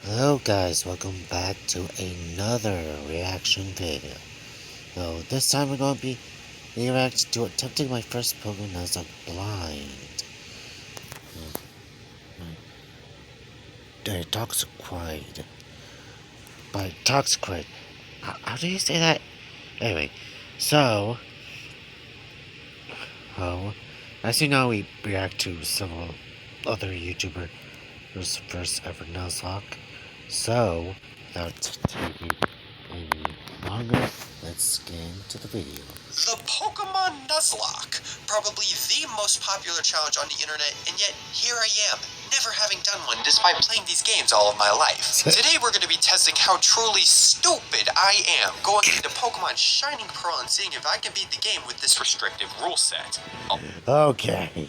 Hello guys, welcome back to another reaction video. So this time we're going to be reacting to attempting my first Pokemon Nuzlocke blind. The Toxiquid. By Toxiquid. How do you say that? Anyway, so as you know, we react to several other YouTubers' first ever Nuzlocke. So, without taking any longer, let's get into the video. The Pokemon Nuzlocke, probably the most popular challenge on the internet, and yet here I am, never having done one despite playing these games all of my life. Today we're going to be testing how truly stupid I am, going into Pokemon Shining Pearl and seeing if I can beat the game with this restrictive rule set. Okay.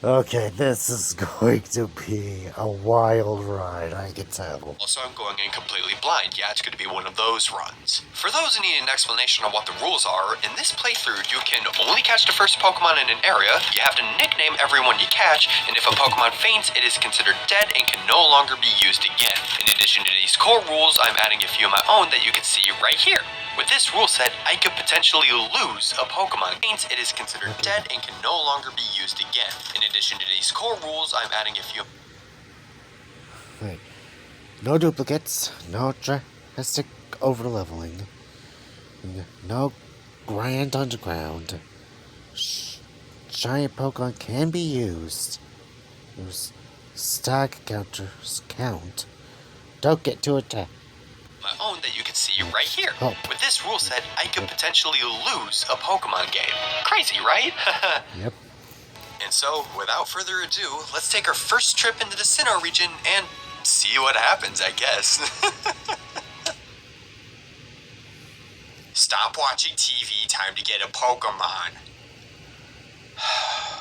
Okay, this is going to be a wild ride, I can tell. Also, I'm going in completely blind. Yeah, it's going to be one of those runs. For those who need an explanation on what the rules are, in this playthrough, you can only catch the first Pokemon in an area, you have to nickname everyone you catch, and if a Pokemon faints, it is considered dead and can no longer be used again. In addition to these core rules, I'm adding a few of my own that you can see right here. With this rule set, I could potentially lose a Pokemon. Faints, it is considered dead and can no longer be used again. In addition to these core rules, I'm adding a few... Right. No duplicates, no drastic overleveling, no grand underground. Giant Pokemon can be used. Stack counters count. Don't get too attacked. My own that you can see right here. Oh. With this rule set, I could potentially lose a Pokemon game. Crazy, right? Yep. And so, without further ado, let's take our first trip into the Sinnoh region and see what happens, I guess. Stop watching TV, time to get a Pokemon.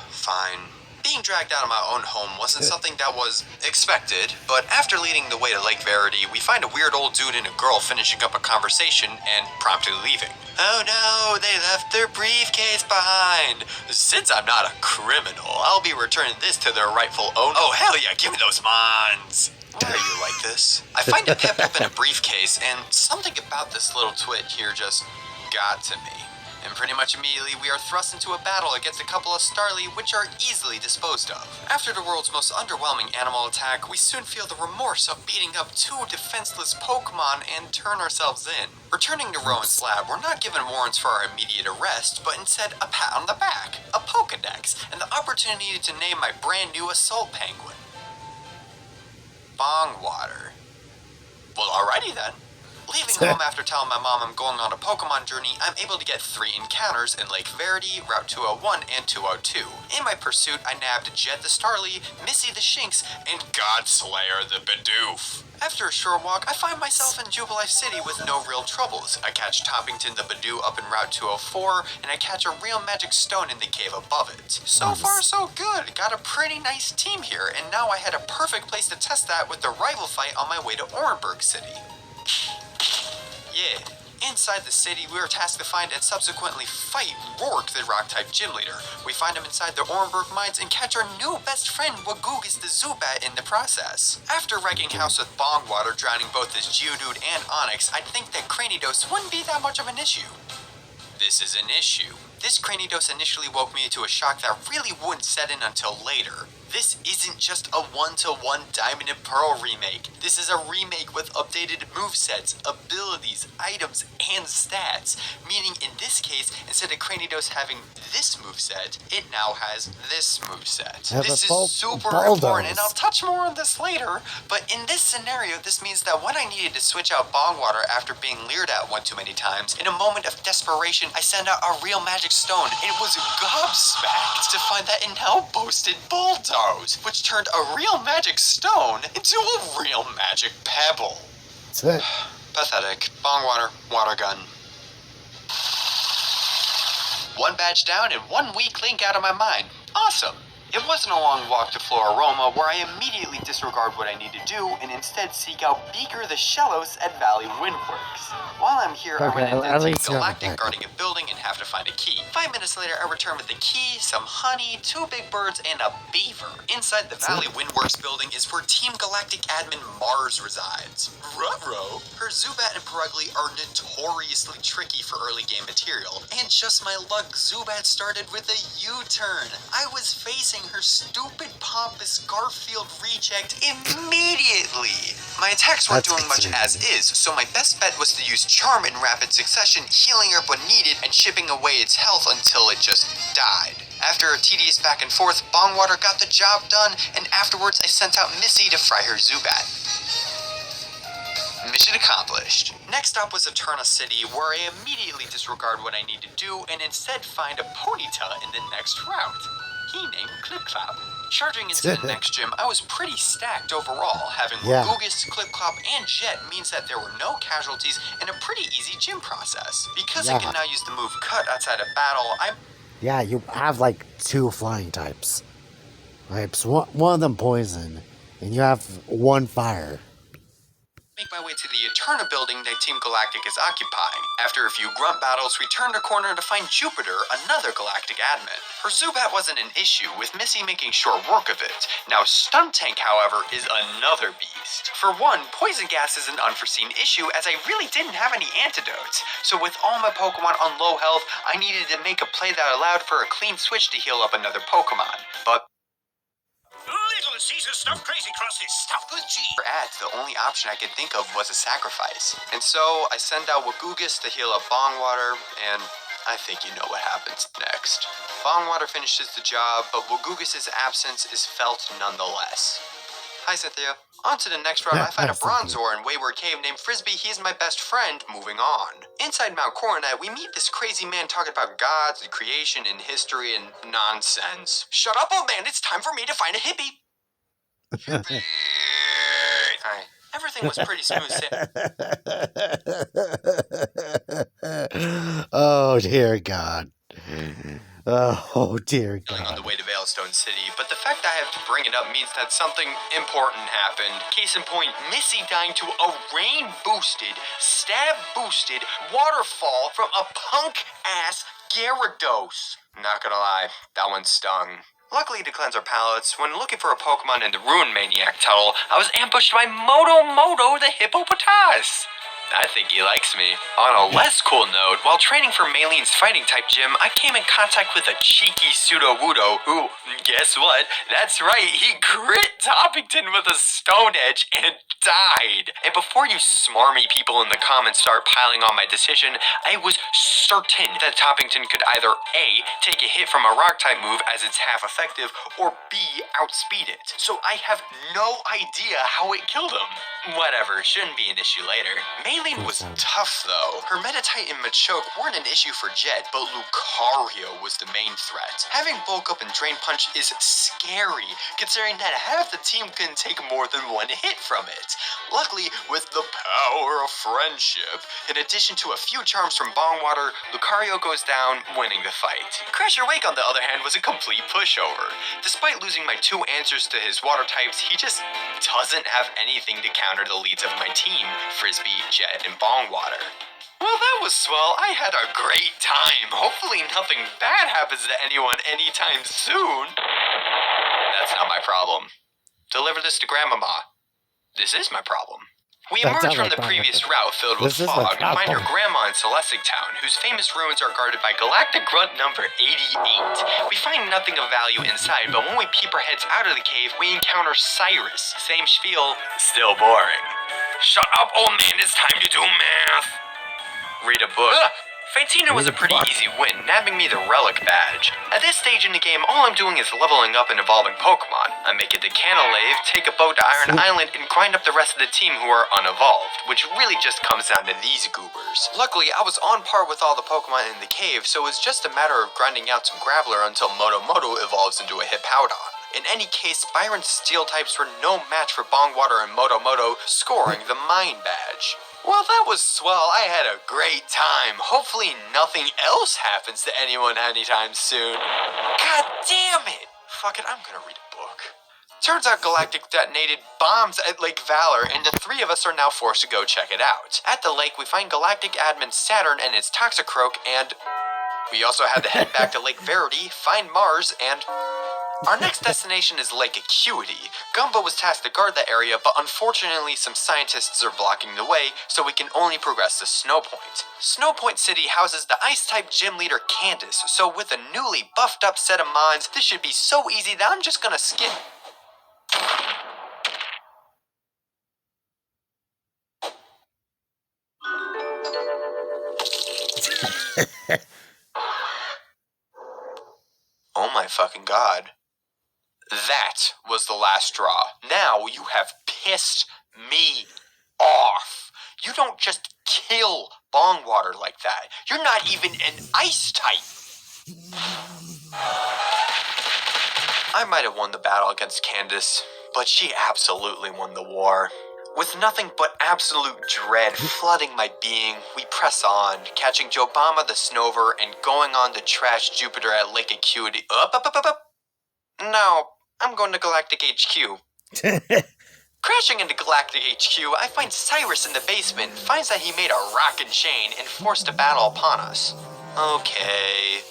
Fine. Being dragged out of my own home wasn't something that was expected, but after leading the way to Lake Verity, we find a weird old dude and a girl finishing up a conversation and promptly leaving. Oh no, they left their briefcase behind. Since I'm not a criminal, I'll be returning this to their rightful owner. Oh hell yeah, give me those mons! Why are you like this? I find a pip-up in a briefcase, and something about this little twit here just got to me. And pretty much immediately we are thrust into a battle against a couple of Starly, which are easily disposed of. After the world's most underwhelming animal attack, we soon feel the remorse of beating up two defenseless Pokemon and turn ourselves in. Returning to Rowan's lab, we're not given warrants for our immediate arrest, but instead a pat on the back, a Pokedex, and the opportunity to name my brand new assault penguin. Bongwater. Well, alrighty then. Leaving home after telling my mom I'm going on a Pokemon journey, I'm able to get 3 encounters in Lake Verity, Route 201, and 202. In my pursuit, I nabbed Jet the Starly, Missy the Shinx, and Godslayer the Bidoof. After a short walk, I find myself in Jubilife City with no real troubles. I catch Toppington the Bidoof up in Route 204, and I catch a real magic stone in the cave above it. So far, so good. Got a pretty nice team here, and now I had a perfect place to test that with the rival fight on my way to Orenburg City. Yeah. Inside the city, we are tasked to find and subsequently fight Rourke, the Rock-type gym leader. We find him inside the Orenburg mines and catch our new best friend, Wagoogus the Zubat, in the process. After wrecking house with Bongwater, drowning both his Geodude and Onix, I'd think that Cranidos wouldn't be that much of an issue. This is an issue. This Cranidos initially woke me into a shock that really wouldn't set in until later. This isn't just a one-to-one Diamond and Pearl remake. This is a remake with updated movesets, abilities, items, and stats. Meaning in this case, instead of Cranidos having this moveset, it now has this moveset. This is super important, and I'll touch more on this later, but in this scenario, this means that when I needed to switch out Bongwater after being leered at one too many times, in a moment of desperation, I sent out a real magic stone, and it was gobsmacked to find that it now boasted Bulldoze, which turned a real magic stone into a real magic pebble. That's it. Pathetic. Bongwater, water gun. 1 badge down and 1 weak link out of my mind. Awesome. It wasn't a long walk to Floraroma, where I immediately disregard what I need to do and instead seek out Beaker the Shellos at Valley Windworks. While I'm here, I run into at Team least you have a Galactic backup. guarding a building and have to find a key. 5 minutes later, I return with the key, some honey, 2 big birds, and a beaver. Inside the Valley Windworks building is where Team Galactic admin Mars resides. Ruh-roh! Her Zubat and Perugly are notoriously tricky for early game material, and just my luck, Zubat started with a U-turn. I was facing her stupid pompous Garfield reject immediately. My attacks weren't That's doing much concerning. as is, so my best bet was to use Charm in rapid succession, healing her when needed and chipping away its health until it just died. After a tedious back and forth, Bongwater got the job done, and afterwards I sent out Missy to fry her Zubat. Mission accomplished. Next stop was Eterna City, where I immediately disregard what I need to do and instead find a Ponyta in the next route. He named Clip Clop. Charging into the next gym, I was pretty stacked overall. Having Yeah. Gugus, Clip Clop, and Jet means that there were no casualties and a pretty easy gym process. Because I Yeah. can now use the move Cut outside of battle, I'm Yeah, you have like 2 flying types. One of them poison, and you have 1 fire. make my way to the Eterna building that Team Galactic is occupying. After a few grunt battles, we turned a corner to find Jupiter, another Galactic admin. Her Zubat wasn't an issue, with Missy making short work of it. Now Stunt Tank, however, is another beast. For one, poison gas is an unforeseen issue, as I really didn't have any antidotes. So with all my Pokemon on low health, I needed to make a play that allowed for a clean switch to heal up another Pokemon. But Little Caesar stuffed crazy crusty stuffed with cheese. for ads, the only option I could think of was a sacrifice. And so I send out Wagugus to heal up Bongwater, and I think you know what happens next. Bongwater finishes the job, but Wagugus' absence is felt nonetheless. Hi, Cynthia. On to the next round, I find a Bronzor in Wayward Cave named Frisbee. He's my best friend. Moving on. Inside Mount Coronet, we meet this crazy man talking about gods and creation and history and nonsense. Shut up, old man. It's time for me to find a hippie. Alright. Everything was pretty smooth sailing Oh, dear God. Oh, dear on the God. way to Veilstone City, but the fact I have to bring it up means that something important happened. Case in point, Missy dying to a rain-boosted, stab-boosted waterfall from a punk-ass Gyarados. Not gonna lie, that one stung. Luckily to cleanse our palates, when looking for a Pokemon in the Ruin Maniac tunnel, I was ambushed by Moto the Hippopotas. I think he likes me. On a less cool note, while training for Maylene's fighting type gym, I came in contact with a cheeky pseudo-wudo who, guess what? That's right, he crit Toppington with a Stone Edge and died. And before you smarmy people in the comments start piling on my decision, I was certain that Toppington could either A, take a hit from a rock type move as it's half effective, or B, outspeed it. So I have no idea how it killed him. Whatever, shouldn't be an issue later. Maylene was tough though. Her Meditite and Machoke weren't an issue for Jet, but Lucario was the main threat. Having Bulk Up and Drain Punch is scary, considering that half the team couldn't take more than 1 hit from it. Luckily, with the power of friendship, in addition to a few charms from Bongwater, Lucario goes down, winning the fight. Crasher Wake, on the other hand, was a complete pushover. Despite losing my 2 answers to his water types, he just doesn't have anything to counter the leads of my team, Frisbee, Jet, and Bongwater. Well, that was swell. I had a great time. Hopefully nothing bad happens to anyone anytime soon. That's not my problem. Deliver this to Grandmama. This is my problem. We That's emerge not from my the problem. previous route filled with This is my fog and find her problem. grandma in Celestic Town, whose famous ruins are guarded by Galactic Grunt number 88. We find nothing of value inside, but when we peep our heads out of the cave, we encounter Cyrus. Same spiel, still boring. Shut up, old man, it's time to do math. Read a book. Fantina was a pretty easy win, nabbing me the Relic badge. At this stage in the game, all I'm doing is leveling up and evolving Pokemon. I make it to Canalave, take a boat to Iron Island, and grind up the rest of the team who are unevolved, which really just comes down to these goobers. Luckily, I was on par with all the Pokemon in the cave, so it's just a matter of grinding out some Graveler until Moto evolves into a Hippowdon. In any case, Byron's steel types were no match for Bongwater and Moto, scoring the Mine badge. Well, that was swell. I had a great time. Hopefully nothing else happens to anyone anytime soon. God damn it! Fuck it, I'm gonna read a book. Turns out Galactic detonated bombs at Lake Valor, and the three of us are now forced to go check it out. At the lake, we find Galactic admin Saturn and its Toxiquid, and we also had to head back to Lake Verity, find Mars, and our next destination is Lake Acuity. Gumbo was tasked to guard that area, but unfortunately some scientists are blocking the way, so we can only progress to Snowpoint. Snowpoint City houses the Ice-type gym leader Candace, so with a newly buffed up set of mons, this should be so easy that I'm just gonna skip. Oh my fucking god. That was the last straw. Now you have pissed me off. You don't just kill bong water like that. You're not even an ice type. I might have won the battle against Candace, but she absolutely won the war. With nothing but absolute dread flooding my being, we press on, catching Jobama the Snover and going on to trash Jupiter at Lake Acuity. Up. No, I'm going to Galactic HQ. Crashing into Galactic HQ, I find Cyrus in the basement, finds that he made a rock and chain, and forced a battle upon us. Okay.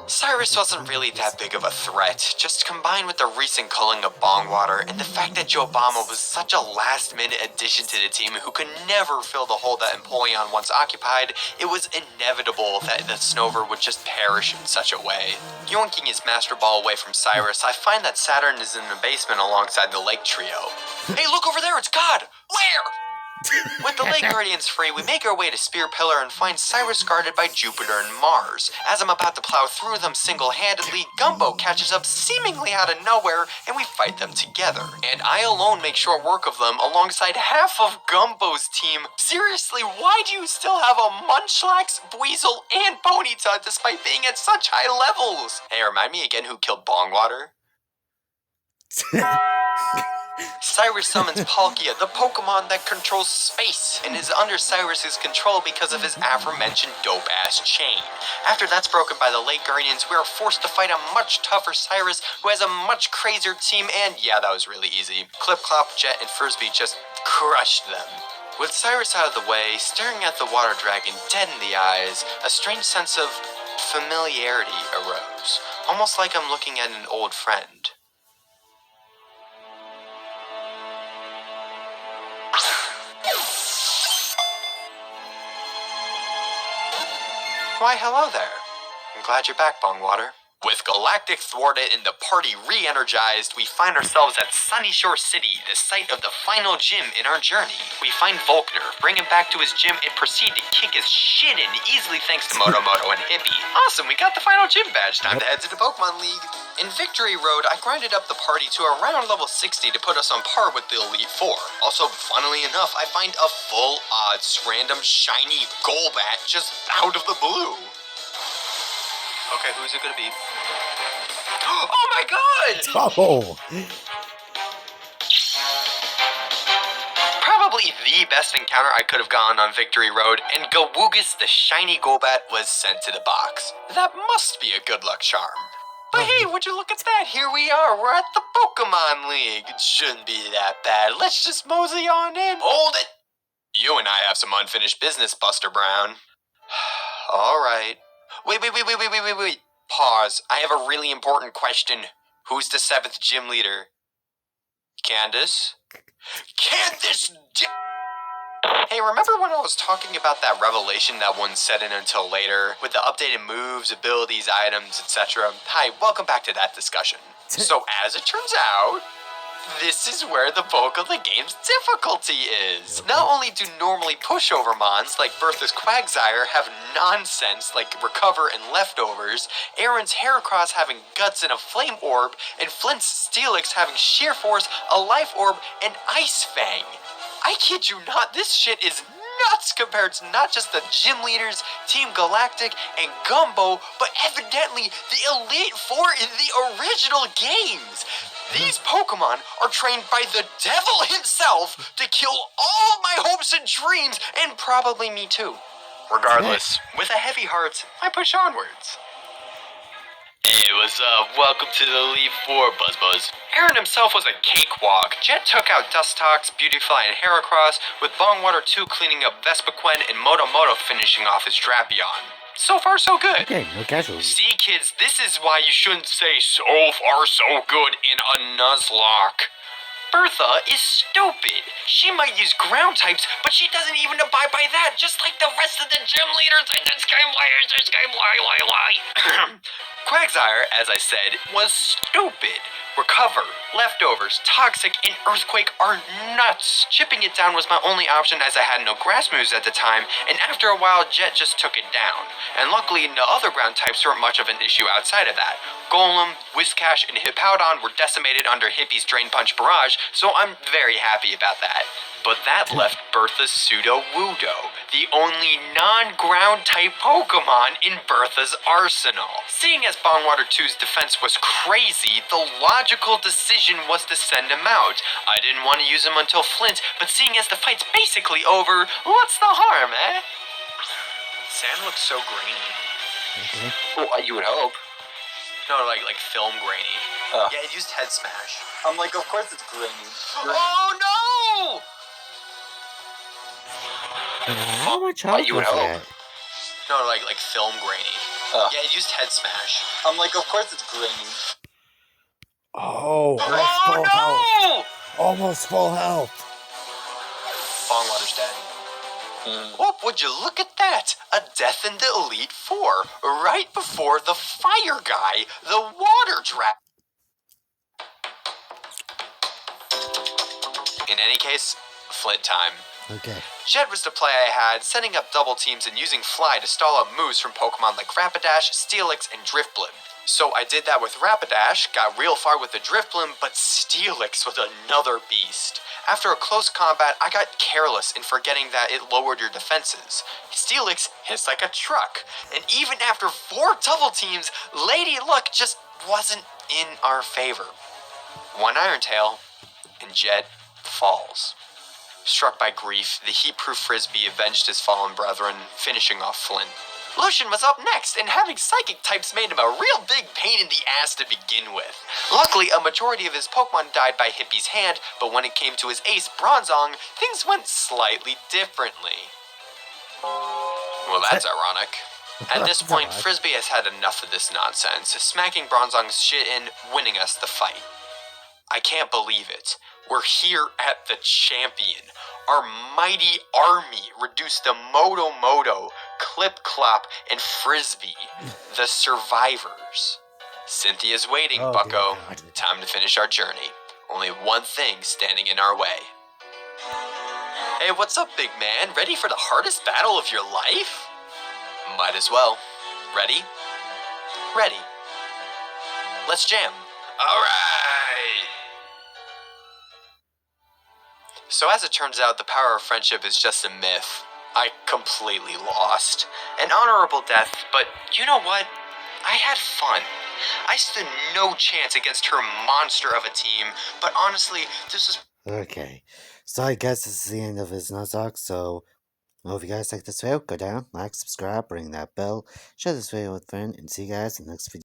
Cyrus wasn't really that big of a threat, just combined with the recent culling of bong water and the fact that Joe Obama was such a last-minute addition to the team who could never fill the hole that Empoleon once occupied, it was inevitable that the Snover would just perish in such a way. Yoinking his Master Ball away from Cyrus, I find that Saturn is in the basement alongside the Lake Trio. Hey, look over there, it's God! Where? With the Lake Guardians free, we make our way to Spear Pillar and find Cyrus guarded by Jupiter and Mars. As I'm about to plow through them single-handedly, Gumbo catches up seemingly out of nowhere, and we fight them together. And I alone make short work of them alongside half of Gumbo's team. Seriously, why do you still have a Munchlax, Buizel, and Ponyta despite being at such high levels? Hey, remind me again who killed Bongwater? Cyrus summons Palkia, the Pokemon that controls space, and is under Cyrus's control because of his aforementioned dope-ass chain. After that's broken by the Lake Guardians, we are forced to fight a much tougher Cyrus who has a much crazier team, and yeah, that was really easy. Clip Clop, Jet, and Frisbee just crushed them. With Cyrus out of the way, staring at the water dragon dead in the eyes, a strange sense of familiarity arose, almost like I'm looking at an old friend. Why, hello there. I'm glad you're back, Bongwater. With Galactic thwarted and the party re-energized, we find ourselves at Sunyshore City, the site of the final gym in our journey. We find Volkner, bring him back to his gym, and proceed to kick his shit in, easily thanks to Moto and Hippie. Awesome, we got the final gym badge, time to head to the Pokemon League. In Victory Road, I grinded up the party to around level 60 to put us on par with the Elite Four. Also, funnily enough, I find a full odds random shiny Golbat just out of the blue. Okay, who's it gonna be? Oh my god! Oh! Probably the best encounter I could have gotten on Victory Road, and Gawoogus the shiny Golbat was sent to the box. That must be a good luck charm. But hey, would you look at that? Here we are, we're at the Pokemon League. It shouldn't be that bad. Let's just mosey on in. Hold it! You and I have some unfinished business, Buster Brown. Alright. Wait. Pause. I have a really important question. Who's the 7th gym leader? Candace? Hey, remember when I was talking about that revelation that wouldn't set in until later, with the updated moves, abilities, items, etc.? Hi, welcome back to that discussion. So, as it turns out, this is where the bulk of the game's difficulty is. Not only do normally pushover mons like Bertha's Quagsire have nonsense like Recover and Leftovers, Aaron's Heracross having Guts and a Flame Orb, and Flint's Steelix having Sheer Force, a Life Orb, and Ice Fang. I kid you not, this shit is nuts compared to not just the gym leaders, Team Galactic, and Gumbo, but evidently the Elite Four in the original games. These Pokemon are trained by the devil himself to kill all my hopes and dreams, and probably me too. Regardless, with a heavy heart, I push onwards. Hey, what's up? Welcome to the Elite Four, Buzz. Aaron himself was a cakewalk. Jet took out Dustox, Beautyfly, and Heracross, with Bongwater 2 cleaning up Vespiquen and Moto finishing off his Drapion. So far, so good. Okay, no casualties. See, kids, this is why you shouldn't say so far, so good in a Nuzlocke. Bertha is stupid. She might use ground types, but she doesn't even abide by that, just like the rest of the gym leaders in this game. Why? Quagsire, as I said, was stupid. Recover, Leftovers, Toxic, and Earthquake are nuts. Chipping it down was my only option as I had no grass moves at the time, and after a while, Jet just took it down. And luckily, no other ground types weren't much of an issue outside of that. Golem, Whiscash, and Hippowdon were decimated under Hippie's Drain Punch Barrage, so I'm very happy about that. But that left Bertha's Pseudo-Wudo, the only non-ground type Pokemon in Bertha's arsenal. Seeing as Bongwater 2's defense was crazy, the logical decision was to send him out. I didn't want to use him until Flint, but seeing as the fight's basically over, what's the harm, eh? Sand looks so grainy. Okay. Well, you would hope. No, like film grainy. Yeah, it used Head Smash. I'm like, of course it's grainy. Oh no! How much health you was would that? No, like film grainy. Yeah, it used Head Smash. I'm like, of course it's grainy. Oh, almost full health. Almost full health. Bongwater's dead. Oh, would you look at that? A death in the Elite Four, right before the fire guy, the water dragon. In any case, Flint time. Okay. Jet was the play I had, setting up double teams and using Fly to stall out moves from Pokemon like Rapidash, Steelix, and Drifblim. So I did that with Rapidash, got real far with the Drifblim, but Steelix was another beast. After a close combat, I got careless in forgetting that it lowered your defenses. Steelix hits like a truck, and even after 4 double teams, Lady Luck just wasn't in our favor. One Iron Tail, and Jet falls. Struck by grief, the heat-proof Frisbee avenged his fallen brethren, finishing off Flint. Lucian was up next, and having psychic types made him a real big pain in the ass to begin with. Luckily, a majority of his Pokemon died by Hippie's hand, but when it came to his ace, Bronzong, things went slightly differently. Well, that's ironic. At this point, Frisbee has had enough of this nonsense, smacking Bronzong's shit in, winning us the fight. I can't believe it. We're here at the champion. Our mighty army reduced to Moto, Clip Clop, and Frisbee, the survivors. Cynthia's waiting, Oh, bucko. dear God. Time to finish our journey. Only one thing standing in our way. Hey, what's up, big man? Ready for the hardest battle of your life? Might as well. Ready? Ready. Let's jam. Alright! So as it turns out, the power of friendship is just a myth. I completely lost. An honorable death, but you know what? I had fun. I stood no chance against her monster of a team, but honestly, this was... Okay. So I guess this is the end of his Nuzlocke, so I hope you guys like this video. Go down, like, subscribe, ring that bell, share this video with a friend, and see you guys in the next video.